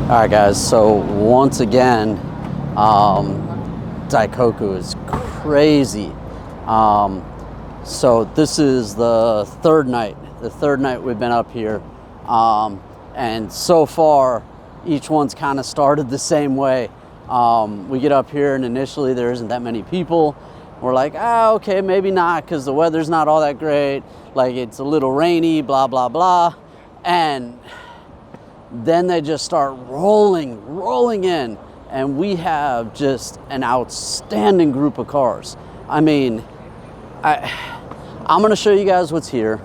All right, guys, so once again, Daikoku is crazy. So this is the third night we've been up here. And so far, each one's kind of started the same way. We get up here and initially there isn't that many people. We're like, okay, maybe not, because the weather's not all that great. Like, it's a little rainy, blah, blah, blah. And then they just start rolling in, and we have just an outstanding group of cars. I mean, I'm gonna show you guys what's here.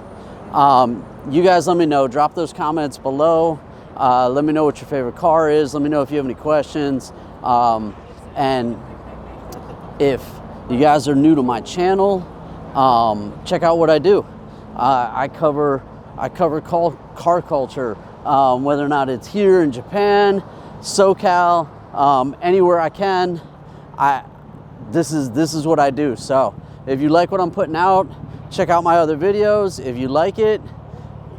You guys let me know, drop those comments below. Let me know what your favorite car is. Let me know if you have any questions. And if you guys are new to my channel, check out what I do. I cover car culture, whether or not it's here in Japan, SoCal, anywhere I can. This is what I do. So if you like what I'm putting out, check out my other videos. If you like it,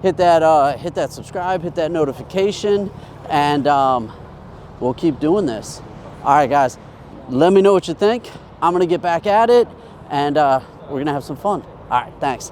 hit that subscribe, hit that notification, and we'll keep doing this. All right, guys, let me know what you think. I'm gonna get back at it, and we're gonna have some fun. All right, thanks.